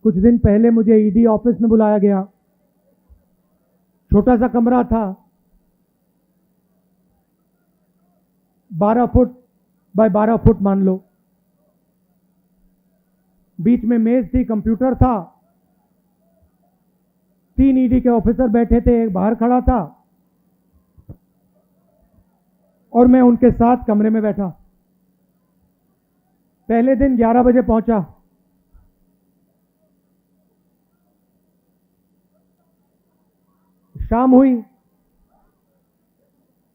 कुछ दिन पहले मुझे ईडी ऑफिस में बुलाया गया। छोटा सा कमरा था, 12 फुट बाय 12 फुट मान लो। बीच में मेज थी, कंप्यूटर था, 3 ईडी के ऑफिसर बैठे थे, एक बाहर खड़ा था और मैं उनके साथ कमरे में बैठा। पहले दिन 11 बजे पहुंचा। शाम हुई,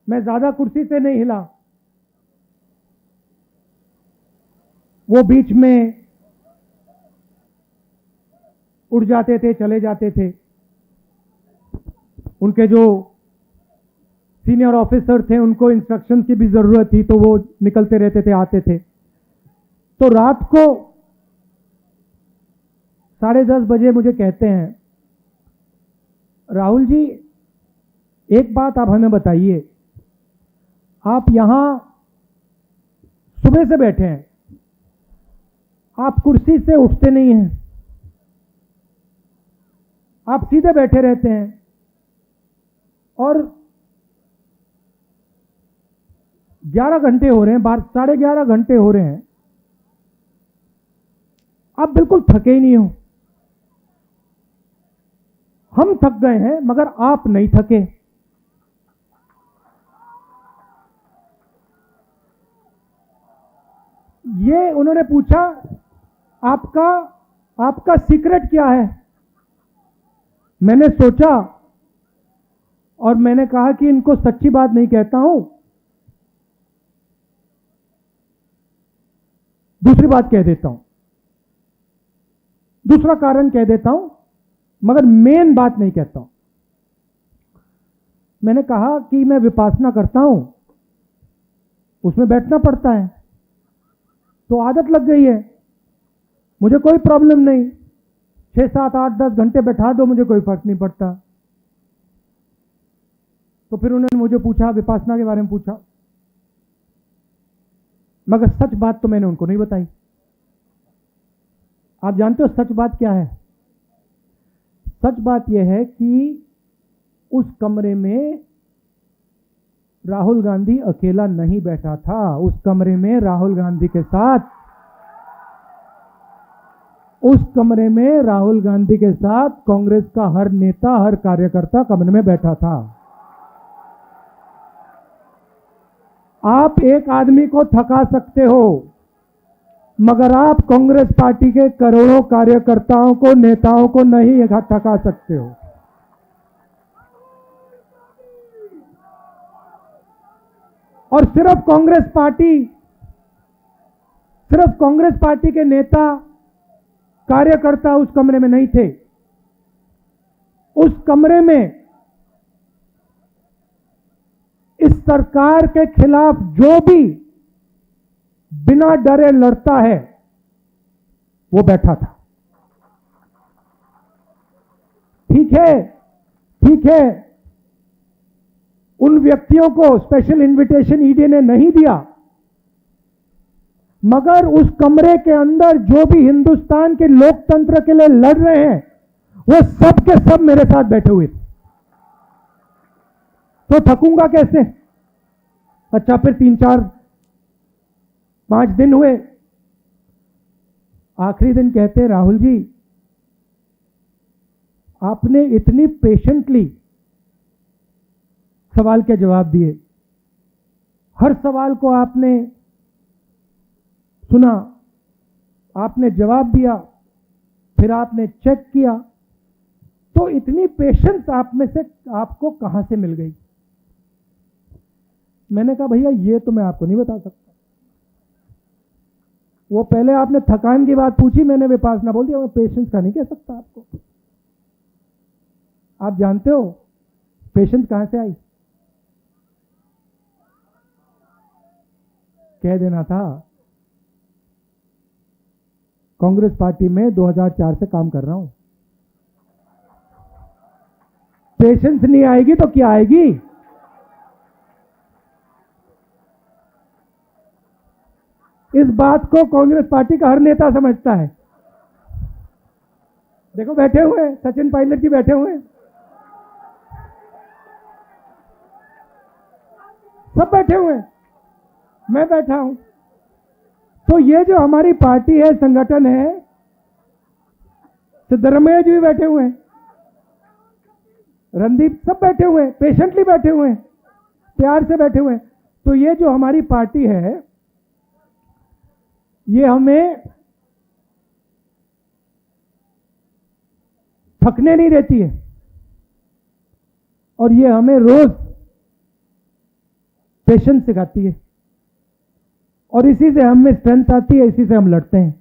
मैं ज्यादा कुर्सी से नहीं हिला। वो बीच में उठ जाते थे, चले जाते थे। उनके जो सीनियर ऑफिसर थे उनको इंस्ट्रक्शन की भी जरूरत थी, तो वो निकलते रहते थे, आते थे। तो रात को 10:30 बजे मुझे कहते हैं, राहुल जी एक बात आप हमें बताइए, आप यहां सुबह से बैठे हैं, आप कुर्सी से उठते नहीं हैं, आप सीधे बैठे रहते हैं और 11 घंटे हो रहे हैं, 11:30 घंटे हो रहे हैं, आप बिल्कुल थके ही नहीं हो। हम थक गए हैं मगर आप नहीं थके। ये उन्होंने पूछा, आपका सीक्रेट क्या है? मैंने सोचा और मैंने कहा कि इनको सच्ची बात नहीं कहता हूं, दूसरी बात कह देता हूं, दूसरा कारण कह देता हूं, मगर मेन बात नहीं कहता हूं। मैंने कहा कि मैं विपासना करता हूं, उसमें बैठना पड़ता है, तो आदत लग गई है, मुझे कोई प्रॉब्लम नहीं, 6, 7, 8, 10 घंटे बैठा दो, मुझे कोई फर्क नहीं पड़ता। तो फिर उन्होंने मुझे पूछा, विपासना के बारे में पूछा, मगर सच बात तो मैंने उनको नहीं बताई। आप जानते हो सच बात क्या है? सच बात यह है कि उस कमरे में राहुल गांधी अकेला नहीं बैठा था। उस कमरे में राहुल गांधी के साथ कांग्रेस का हर नेता, हर कार्यकर्ता कमरे में बैठा था। आप एक आदमी को थका सकते हो, मगर आप कांग्रेस पार्टी के करोड़ों कार्यकर्ताओं को, नेताओं को नहीं थका सकते हो। और सिर्फ कांग्रेस पार्टी के नेता, कार्यकर्ता उस कमरे में नहीं थे। उस कमरे में इस सरकार के खिलाफ जो भी बिना डरे लड़ता है वो बैठा था। ठीक है, उन व्यक्तियों को स्पेशल इनविटेशन ईडी ने नहीं दिया, मगर उस कमरे के अंदर जो भी हिंदुस्तान के लोकतंत्र के लिए लड़ रहे हैं वो सब के सब मेरे साथ बैठे हुए थे। तो थकूंगा कैसे? अच्छा, फिर 3, 4, 5 दिन हुए। आखिरी दिन कहते, राहुल जी आपने इतनी पेशेंटली सवाल के जवाब दिए, हर सवाल को आपने सुना, आपने जवाब दिया, फिर आपने चेक किया, तो इतनी पेशेंस आप में से आपको कहां से मिल गई? मैंने कहा भैया ये तो मैं आपको नहीं बता सकता। वो पहले आपने थकान की बात पूछी, मैंने विपासना बोल दिया, मैं पेशेंस का नहीं कह सकता आपको। आप जानते हो पेशेंस कहां से आई? कह देना था, कांग्रेस पार्टी में 2004 से काम कर रहा हूं। पेशेंस नहीं आएगी तो क्या आएगी? इस बात को कांग्रेस पार्टी का हर नेता समझता है। देखो बैठे हुए हैं, सचिन पायलट जी बैठे हुए हैं, सब बैठे हुए हैं, मैं बैठा हूं। तो ये जो हमारी पार्टी है, संगठन है, सिद्धरमैया जी भी बैठे हुए हैं, रणदीप, सब बैठे हुए हैं, पेशेंटली बैठे हुए हैं, प्यार से बैठे हुए हैं। तो ये जो हमारी पार्टी है, ये हमें थकने नहीं देती है, और ये हमें रोज पेशेंस सिखाती है, और इसी से हमें स्ट्रेंथ आती है, इसी से हम लड़ते हैं।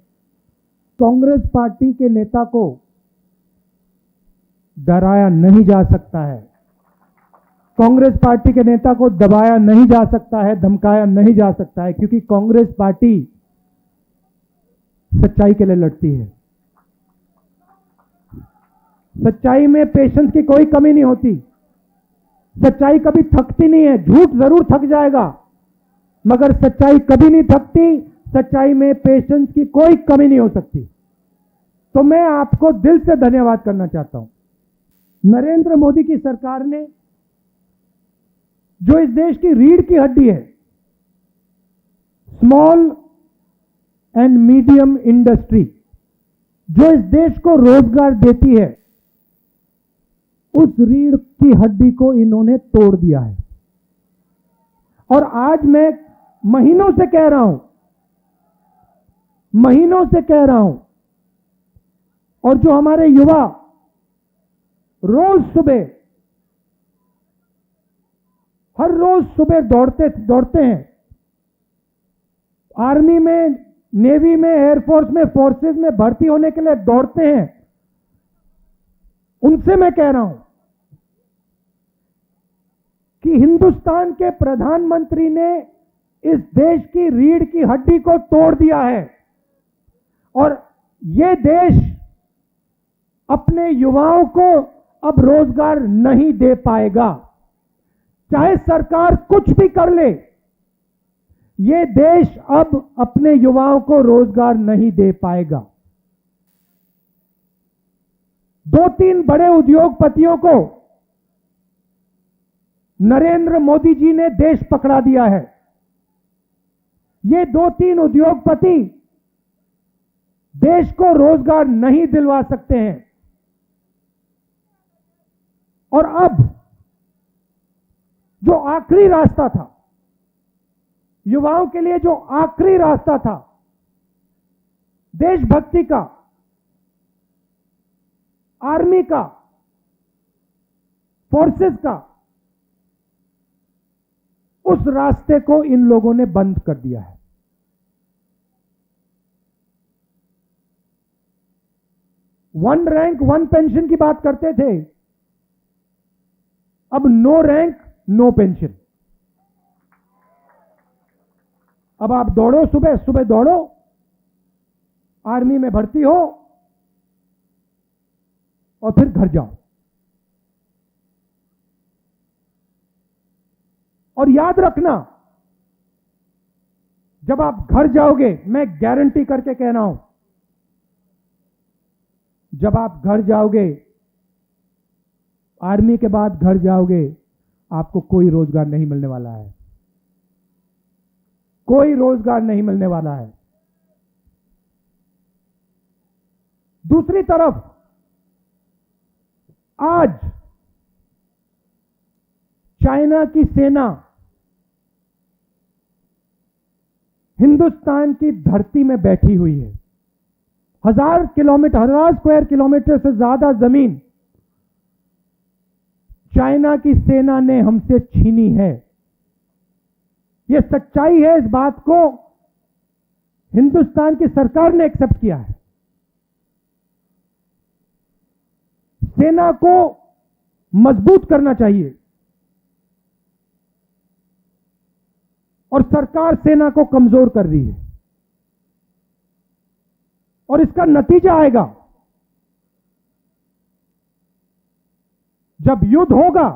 कांग्रेस पार्टी के नेता को डराया नहीं जा सकता है, कांग्रेस पार्टी के नेता को दबाया नहीं जा सकता है, धमकाया नहीं जा सकता है, क्योंकि कांग्रेस पार्टी सच्चाई के लिए लड़ती है। सच्चाई में पेशेंस की कोई कमी नहीं होती, सच्चाई कभी थकती नहीं है। झूठ जरूर थक जाएगा, मगर सच्चाई कभी नहीं थकती, सच्चाई में पेशेंस की कोई कमी नहीं हो सकती। तो मैं आपको दिल से धन्यवाद करना चाहता हूं। नरेंद्र मोदी की सरकार ने, जो इस देश की रीढ़ की हड्डी है, स्मॉल एंड मीडियम इंडस्ट्री, जो इस देश को रोजगार देती है, उस रीढ़ की हड्डी को इन्होंने तोड़ दिया है। और आज मैं महीनों से कह रहा हूं, महीनों से कह रहा हूं, और जो हमारे युवा रोज सुबह, हर रोज सुबह दौड़ते हैं, आर्मी में, नेवी में, एयरफोर्स में, फोर्सेस में भर्ती होने के लिए दौड़ते हैं, उनसे मैं कह रहा हूं कि हिंदुस्तान के प्रधानमंत्री ने इस देश की रीढ़ की हड्डी को तोड़ दिया है, और यह देश अपने युवाओं को अब रोजगार नहीं दे पाएगा। चाहे सरकार कुछ भी कर ले, यह देश अब अपने युवाओं को रोजगार नहीं दे पाएगा। 2-3 बड़े उद्योगपतियों को नरेंद्र मोदी जी ने देश पकड़ा दिया है। ये 2-3 उद्योगपति देश को रोजगार नहीं दिलवा सकते हैं, और अब जो आखिरी रास्ता था, युवाओं के लिए जो आखिरी रास्ता था देशभक्ति का, आर्मी का, फोर्सेस का, उस रास्ते को इन लोगों ने बंद कर दिया है। वन रैंक वन पेंशन की बात करते थे, अब नो रैंक नो पेंशन। अब आप दौड़ो, सुबह सुबह दौड़ो, आर्मी में भर्ती हो, और फिर घर जाओ। और याद रखना, जब आप घर जाओगे, मैं गारंटी करके कह रहा हूं, जब आप घर जाओगे, आर्मी के बाद घर जाओगे, आपको कोई रोजगार नहीं मिलने वाला है, कोई रोजगार नहीं मिलने वाला है। दूसरी तरफ आज चाइना की सेना हिंदुस्तान की धरती में बैठी हुई है। 1000 स्क्वायर किलोमीटर से ज्यादा जमीन चाइना की सेना ने हमसे छीनी है। यह सच्चाई है, इस बात को हिंदुस्तान की सरकार ने एक्सेप्ट किया है। सेना को मजबूत करना चाहिए, और सरकार सेना को कमजोर कर रही है, और इसका नतीजा आएगा। जब युद्ध होगा,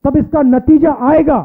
तब इसका नतीजा आएगा